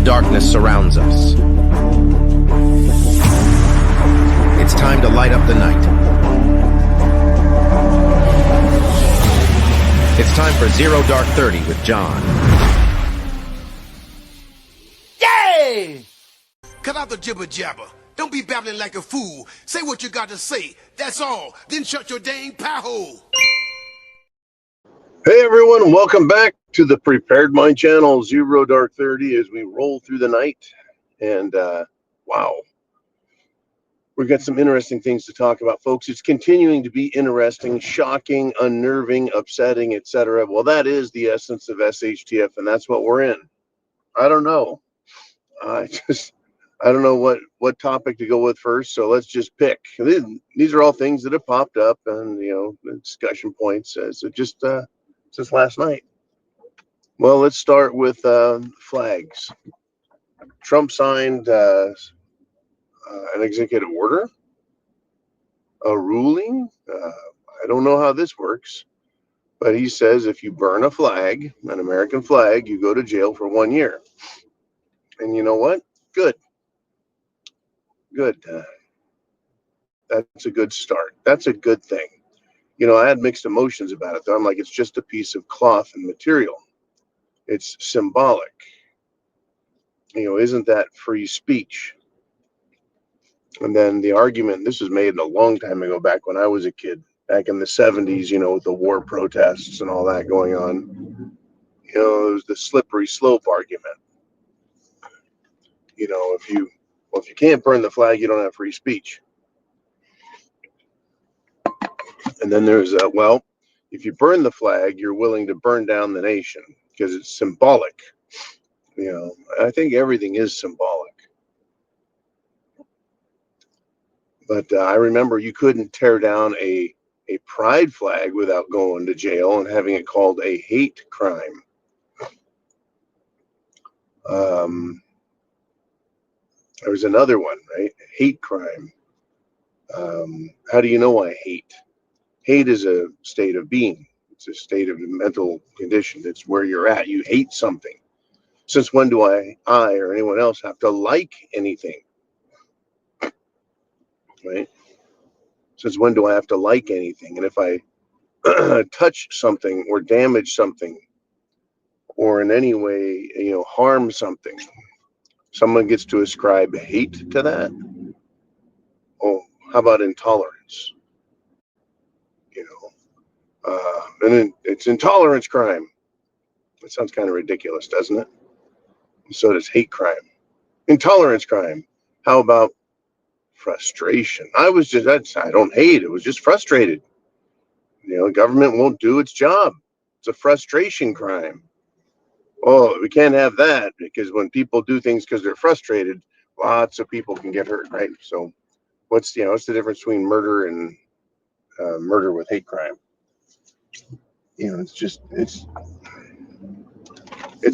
darkness surrounds us. It's time to light up the night. It's time for Zero Dark 30 with John. Yay! Cut out the jibber jabber. Don't be babbling like a fool. Say what you got to say. That's all. Then shut your dang pie hole. Hey everyone, welcome back to the Prepared Mind channel, Zero Dark 30, as we roll through the night. And wow, we've got some interesting things to talk about, folks. It's continuing to be interesting, shocking, unnerving, upsetting, etc. Well, that is the essence of SHTF, and that's what we're in. I don't know. I don't know what topic to go with first, so let's just pick. These are all things that have popped up, and discussion points as just last night. Well, let's start with flags. Trump signed an executive order, a ruling. I don't know how this works, but he says if you burn a flag, an American flag, you go to jail for 1 year. And you know what? Good. That's a good start. That's a good thing. I had mixed emotions about it, though. I'm like, it's just a piece of cloth and material. It's symbolic. Isn't that free speech? And then the argument, this was made a long time ago, back when I was a kid, back in the 70s, with the war protests and all that going on. It was the slippery slope argument. If you can't burn the flag, you don't have free speech. And then there's if you burn the flag, you're willing to burn down the nation because it's symbolic. I think everything is symbolic. But I remember you couldn't tear down a pride flag without going to jail and having it called a hate crime. There was another one, right? Hate crime. How do you know I hate? Hate is a state of being. It's a state of mental condition. It's where you're at. You hate something. Since when do I or anyone else have to like anything? Right? Since when do I have to like anything? And if I touch something or damage something or in any way, harm something, someone gets to ascribe hate to that. Oh, how about intolerance? And it's intolerance crime. It sounds kind of ridiculous, doesn't it? So does hate crime. Intolerance crime. How about frustration? I don't hate. It was just frustrated. Government won't do its job. It's a frustration crime. Oh, we can't have that because when people do things because they're frustrated, lots of people can get hurt, right? So what's the difference between murder and murder with hate crime? It's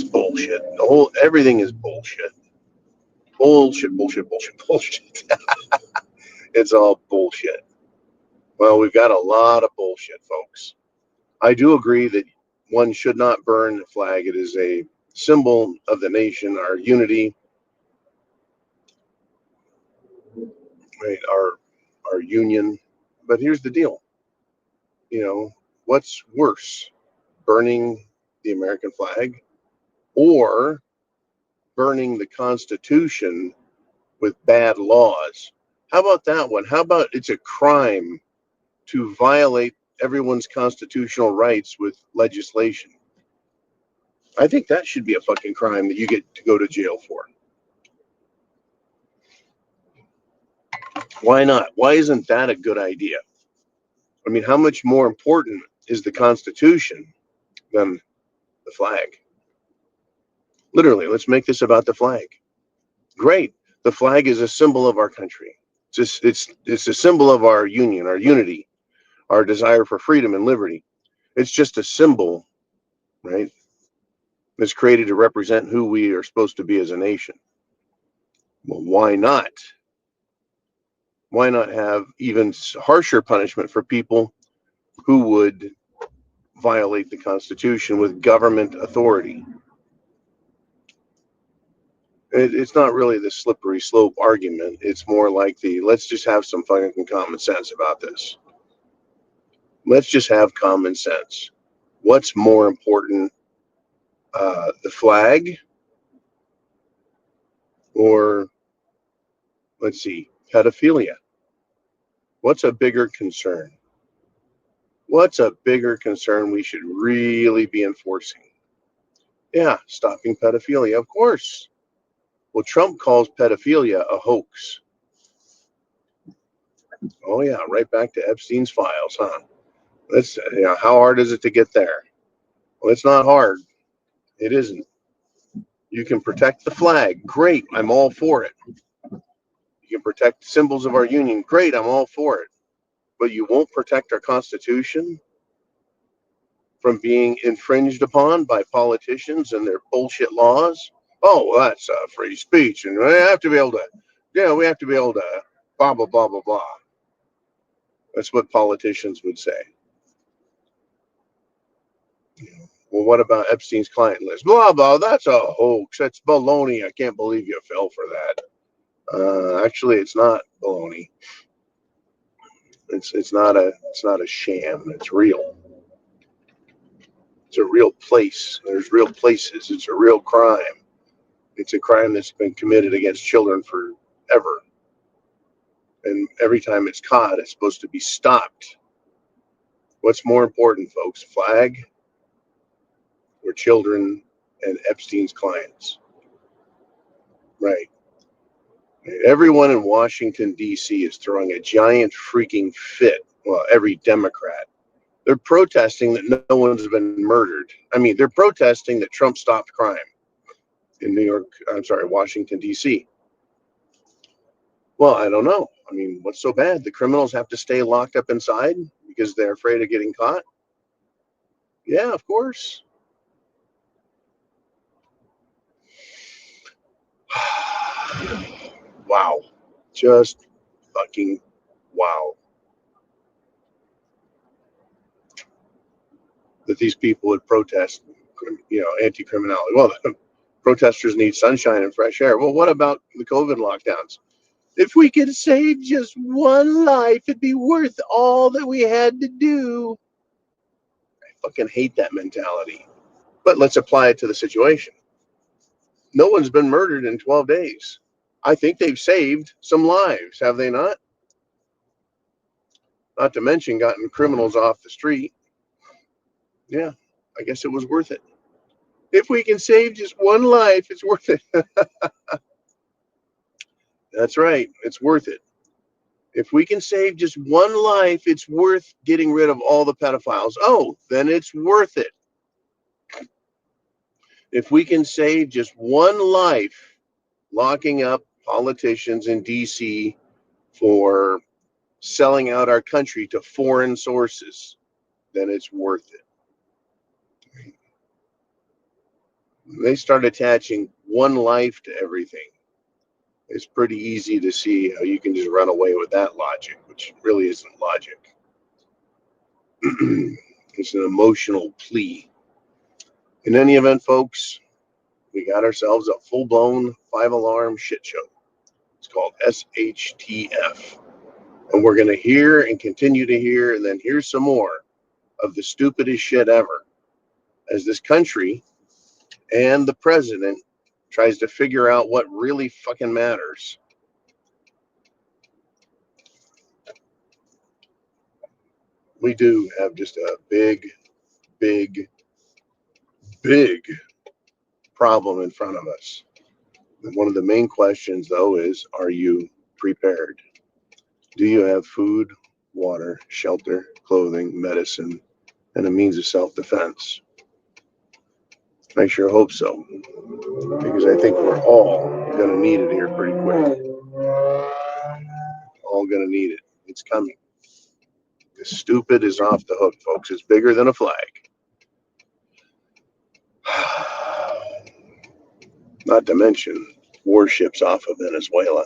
bullshit. Everything is bullshit. Bullshit. It's all bullshit. Well, we've got a lot of bullshit, folks. I do agree that one should not burn the flag. It is a symbol of the nation, our unity, right? Our union. But here's the deal. What's worse, burning the American flag or burning the Constitution with bad laws? How about that one? How about it's a crime to violate everyone's constitutional rights with legislation? I think that should be a fucking crime that you get to go to jail for. Why not? Why isn't that a good idea? I mean, how much more important is the Constitution than the flag? Literally, let's make this about the flag. Great. The flag is a symbol of our country. It's a symbol of our union, our unity, our desire for freedom and liberty. It's just a symbol, right? It's created to represent who we are supposed to be as a nation. Well, why not? Why not have even harsher punishment for people who would violate the Constitution with government authority? It's not really the slippery slope argument. It's more like let's just have some fucking common sense about this. Let's just have common sense. What's more important, the flag or, let's see, pedophilia? What's a bigger concern? What's a bigger concern we should really be enforcing? Yeah, stopping pedophilia, of course. Well, Trump calls pedophilia a hoax. Oh yeah, right back to Epstein's files, huh? How hard is it to get there? Well, it's not hard. It isn't. You can protect the flag. Great, I'm all for it. You can protect the symbols of our union. Great, I'm all for it. But you won't protect our Constitution from being infringed upon by politicians and their bullshit laws. Oh, well, that's free speech, and we have to be able to, we have to be able to, blah blah blah blah blah. That's what politicians would say. Well, what about Epstein's client list? Blah blah. That's a hoax. That's baloney. I can't believe you fell for that. Actually, it's not baloney. It's not a sham. It's real. It's a real place. There's real places. It's a real crime. It's a crime that's been committed against children forever. And every time it's caught, it's supposed to be stopped. What's more important, folks? Flag or children and Epstein's clients? Right. Everyone in Washington, D.C. is throwing a giant freaking fit. Well, every Democrat. They're protesting that no one's been murdered. I mean, they're protesting that Trump stopped crime in Washington, D.C. Well, I don't know. I mean, what's so bad? The criminals have to stay locked up inside because they're afraid of getting caught? Yeah, of course. Wow. Just fucking wow. That these people would protest, anti-criminality. Well, the protesters need sunshine and fresh air. Well, what about the COVID lockdowns? If we could save just one life, it'd be worth all that we had to do. I fucking hate that mentality. But let's apply it to the situation. No one's been murdered in 12 days. I think they've saved some lives, have they not? Not to mention gotten criminals off the street. Yeah, I guess it was worth it. If we can save just one life, it's worth it. That's right. It's worth it. If we can save just one life, it's worth getting rid of all the pedophiles. Oh, then it's worth it. If we can save just one life, locking up politicians in DC for selling out our country to foreign sources, then it's worth it. They start attaching one life to everything. It's pretty easy to see how you can just run away with that logic, which really isn't logic. It's an emotional plea. In any event, folks, we got ourselves a full-blown 5-alarm shit show. It's called SHTF. And we're going to hear and continue to hear and then hear some more of the stupidest shit ever as this country and the president tries to figure out what really fucking matters. We do have just a big, big, big problem in front of us. And one of the main questions, though, is, are you prepared? Do you have food, water, shelter, clothing, medicine, and a means of self-defense? I sure hope so, because I think we're all going to need it here pretty quick. All going to need it. It's coming. The stupid is off the hook, folks. It's bigger than a flag. Not to mention warships off of Venezuela.